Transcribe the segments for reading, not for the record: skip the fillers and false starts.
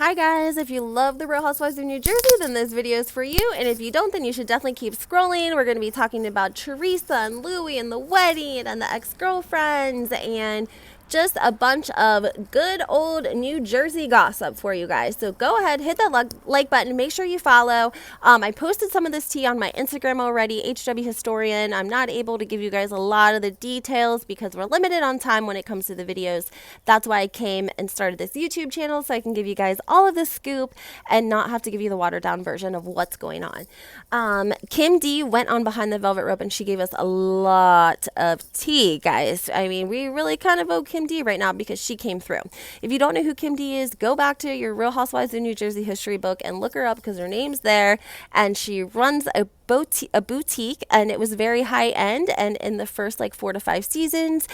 Hi guys, if you love the Real Housewives of New Jersey, then this video is for you. And if you don't, then you should definitely keep scrolling. We're going to be talking about Teresa and Louis and the wedding and the ex-girlfriends and just a bunch of good old New Jersey gossip for you guys. So go ahead, hit that like button, make sure you follow. I posted some of this tea on my Instagram already, HW Historian. I'm not able to give you guys a lot of the details because we're limited on time when it comes to the videos. That's why I came and started this YouTube channel, so I can give you guys all of the scoop and not have to give you the watered down version of what's going on. Kim D went on Behind the Velvet Rope and she gave us a lot of tea, guys. I mean, we really kind of owe Kim D right now because she came through. If you don't know who Kim D is, go back to your Real Housewives of New Jersey history book and look her up because her name's there, and she runs a boutique, and it was very high end. And in the first like 4 to 5 seasons,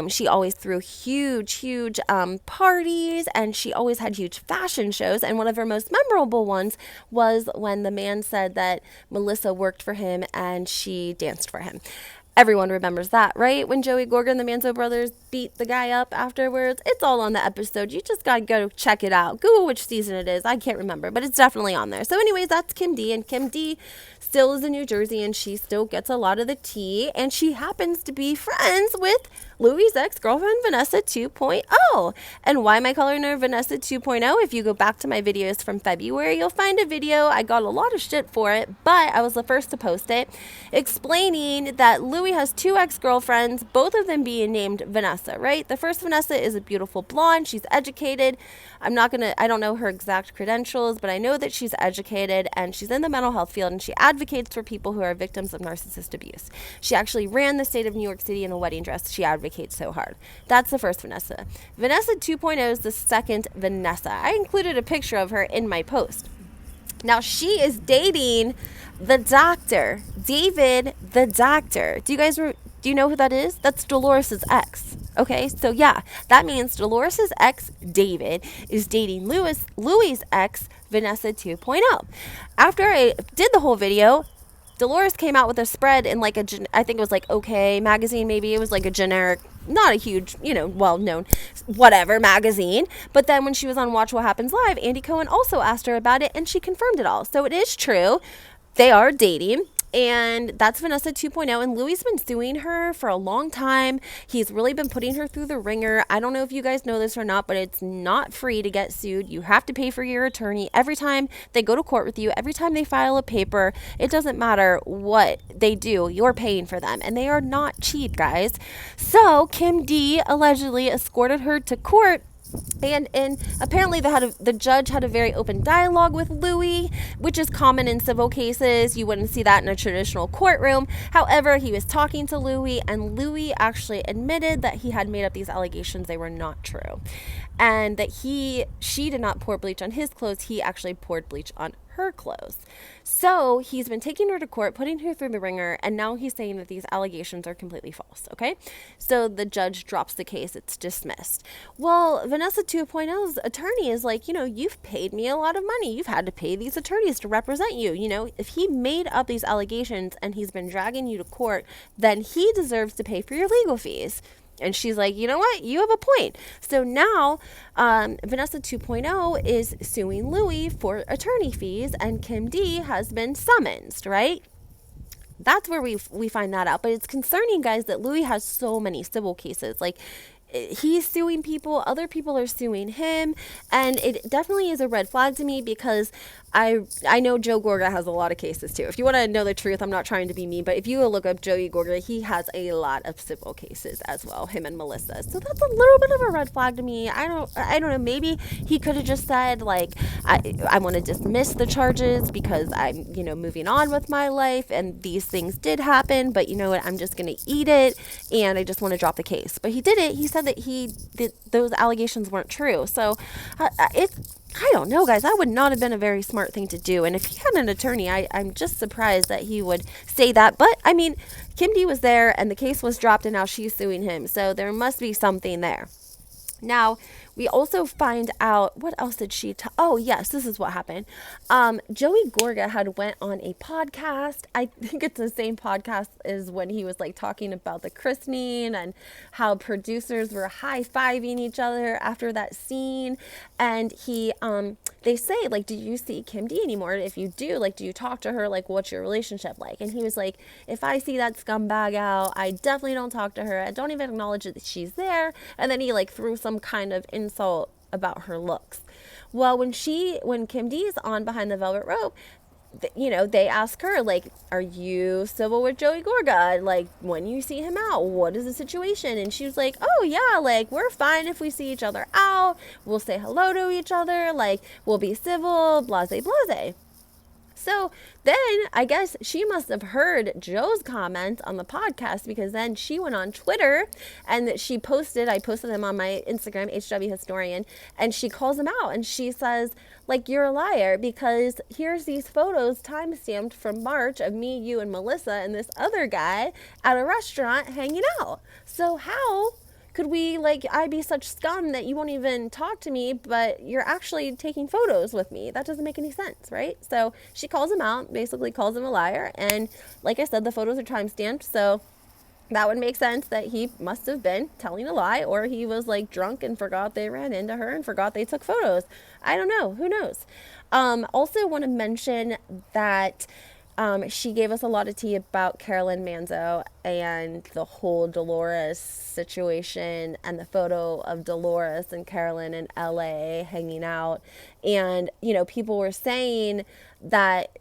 she always threw huge parties, and she always had huge fashion shows. And one of her most memorable ones was when the man said that Melissa worked for him and she danced for him. Everyone remembers that, right? When Joey Gorga and the Manzo brothers beat the guy up afterwards. It's all on the episode. You just got to go check it out. Google which season it is. I can't remember, but it's definitely on there. So anyways, that's Kim D. And Kim D still is in New Jersey, and she still gets a lot of the tea. And she happens to be friends with Louis' ex-girlfriend, Vanessa 2.0. And why am I calling her Vanessa 2.0? If you go back to my videos from February, you'll find a video. I got a lot of shit for it, but I was the first to post it, explaining that Louis has 2 ex-girlfriends, both of them being named Vanessa, right? The first Vanessa is a beautiful blonde. She's educated. I don't know her exact credentials, but I know that she's educated and she's in the mental health field, and she advocates for people who are victims of narcissist abuse. She actually ran the state of New York City in a wedding dress. She advocates so hard. That's the first Vanessa. Vanessa 2.0 is the second Vanessa. I included a picture of her in my post. Now she is dating the doctor, David the doctor. Do you know who that is? That's Dolores' ex. Okay, so yeah, that means Dolores' ex, David, is dating Louis' ex, Vanessa 2.0. After I did the whole video, Dolores came out with a spread in like I think it was like OK magazine, maybe. It was like a generic, not a huge, well-known, whatever magazine. But then when she was on Watch What Happens Live, Andy Cohen also asked her about it, and she confirmed it all. So it is true. They are dating. And that's Vanessa 2.0. And Louis been suing her for a long time. He's really been putting her through the ringer. I don't know if you guys know this or not, but it's not free to get sued. You have to pay for your attorney every time they go to court with you. Every time they file a paper, it doesn't matter what they do, you're paying for them. And they are not cheap, guys. So Kim D allegedly escorted her to court. And apparently the judge had a very open dialogue with Louis, which is common in civil cases. You wouldn't see that in a traditional courtroom. However, he was talking to Louis, and Louis actually admitted that he had made up these allegations. They were not true. And that she did not pour bleach on his clothes. He actually poured bleach on her clothes. So he's been taking her to court, putting her through the ringer, and now he's saying that these allegations are completely false. Okay, so the judge drops the case. It's dismissed. Well, Vanessa 2.0's attorney is like, you've paid me a lot of money. You've had to pay these attorneys to represent you. If he made up these allegations and he's been dragging you to court, then he deserves to pay for your legal fees. And she's like, you know what? You have a point. So now Vanessa 2.0 is suing Louis for attorney fees, and Kim D has been summoned, right? That's where we find that out. But it's concerning, guys, that Louis has so many civil cases. Like, he's suing people, other people are suing him, and it definitely is a red flag to me because I know Joe Gorga has a lot of cases too. If you want to know the truth, I'm not trying to be mean, but if you look up Joey Gorga, he has a lot of civil cases as well, him and Melissa. So that's a little bit of a red flag to me. I don't know. Maybe he could have just said, like, I want to dismiss the charges because I'm, moving on with my life, and these things did happen, but you know what? I'm just going to eat it, and I just want to drop the case. But he did it. He said that those allegations weren't true. So I don't know, guys. That would not have been a very smart thing to do. And if he had an attorney, I'm just surprised that he would say that. But, I mean, Kim D was there, and the case was dropped, and now she's suing him. So there must be something there. Now, we also find out, what else did she tell? Oh, yes, this is what happened. Joey Gorga had went on a podcast. I think it's the same podcast as when he was like talking about the christening and how producers were high-fiving each other after that scene. And he they say, like, do you see Kim D anymore? If you do, like, do you talk to her? Like, what's your relationship like? And he was like, if I see that scumbag out, I definitely don't talk to her. I don't even acknowledge that she's there. And then he like threw some kind of insult about her looks. Well, when Kim D's on Behind the Velvet Rope, they ask her, like, are you civil with Joey Gorga? Like, when you see him out, what is the situation? And she was like, oh, yeah, like, we're fine if we see each other out. We'll say hello to each other. Like, we'll be civil, blase, blase. So then I guess she must have heard Joe's comments on the podcast, because then she went on Twitter and I posted them on my Instagram, HW Historian, and she calls him out and she says, like, you're a liar, because here's these photos time-stamped from March of me, you, and Melissa and this other guy at a restaurant hanging out. So how could we, like, I be such scum that you won't even talk to me, but you're actually taking photos with me? That doesn't make any sense, right? So she calls him out, basically calls him a liar. And like I said, the photos are time-stamped, so that would make sense that he must have been telling a lie, or he was like drunk and forgot they ran into her and forgot they took photos. I don't know. Who knows? Also want to mention that she gave us a lot of tea about Carolyn Manzo and the whole Dolores situation, and the photo of Dolores and Carolyn in LA hanging out. And, people were saying that,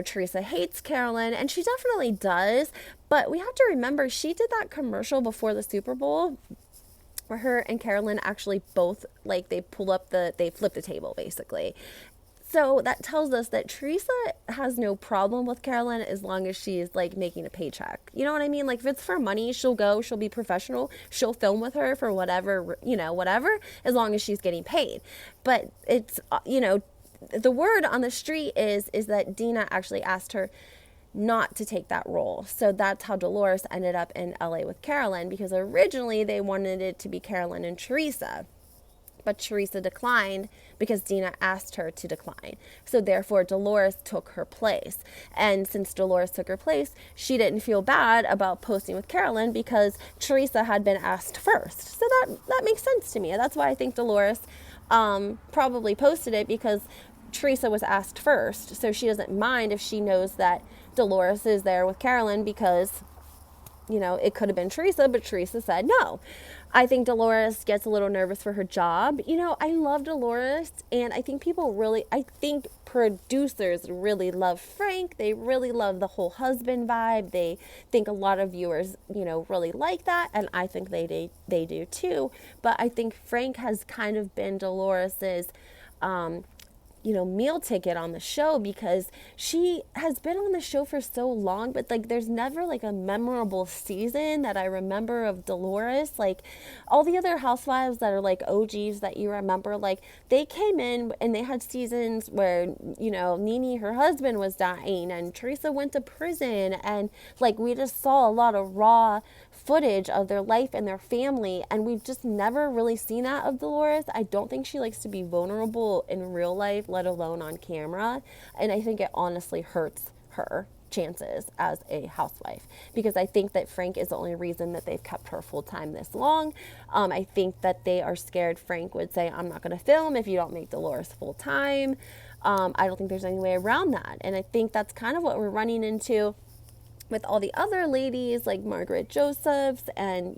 Teresa hates Carolyn, and she definitely does. But we have to remember, she did that commercial before the Super Bowl where her and Carolyn actually both, like, they flipped the table, basically. So that tells us that Teresa has no problem with Carolyn as long as she's, like, making a paycheck. You know what I mean? Like, if it's for money, she'll be professional. She'll film with her for whatever, whatever, as long as she's getting paid. But it's, the word on the street is that Dina actually asked her not to take that role. So that's how Dolores ended up in LA with Carolyn, because originally they wanted it to be Carolyn and Teresa. But Teresa declined because Dina asked her to decline. So therefore, Dolores took her place. And since Dolores took her place, she didn't feel bad about posting with Carolyn because Teresa had been asked first. So that makes sense to me. That's why I think Dolores probably posted it, because Teresa was asked first. So she doesn't mind if she knows that Dolores is there with Carolyn, because it could have been Teresa, but Teresa said no. I think Dolores gets a little nervous for her job. I love Dolores, and I think producers really love Frank. They really love the whole husband vibe. They think a lot of viewers, really like that, and I think they do too. But I think Frank has kind of been Dolores's meal ticket on the show, because she has been on the show for so long, but like there's never like a memorable season that I remember of Dolores. Like all the other housewives that are like OGs that you remember, like they came in and they had seasons where, Nene, her husband, was dying, and Teresa went to prison, and like we just saw a lot of raw footage of their life and their family, and we've just never really seen that of Dolores. I don't think she likes to be vulnerable in real life, let alone on camera, and I think it honestly hurts her chances as a housewife, because I think that Frank is the only reason that they've kept her full-time this long. I think that they are scared Frank would say, I'm not going to film if you don't make Dolores full-time. I don't think there's any way around that, and I think that's kind of what we're running into with all the other ladies like Margaret Josephs and,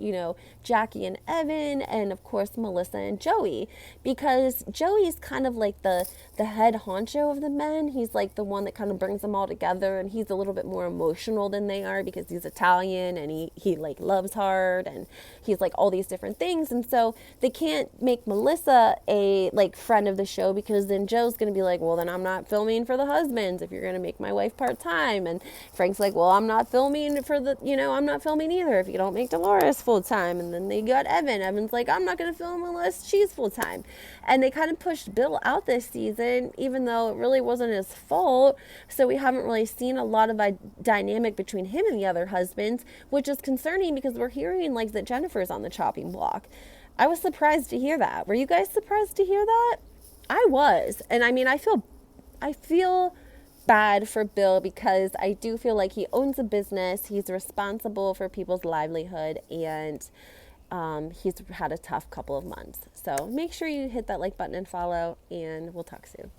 Jackie and Evan, and of course Melissa and Joey, because Joey's kind of like the head honcho of the men. He's like the one that kind of brings them all together, and he's a little bit more emotional than they are because he's Italian, and he like loves hard, and he's like all these different things. And so they can't make Melissa a like friend of the show, because then Joe's going to be like, well, then I'm not filming for the husbands if you're going to make my wife part-time. And Frank's like, well, I'm not filming for the, I'm not filming either if you don't make Dolores full-time. And then they got Evan. Evan's like, I'm not going to film unless she's full-time. And they kind of pushed Bill out this season, even though it really wasn't his fault. So we haven't really seen a lot of a dynamic between him and the other husbands, which is concerning, because we're hearing like that Jennifer's on the chopping block. I was surprised to hear that. Were you guys surprised to hear that? I was. And I mean, I feel bad for Bill, because I do feel like he owns a business. He's responsible for people's livelihood, and he's had a tough couple of months. So make sure you hit that like button and follow, and we'll talk soon.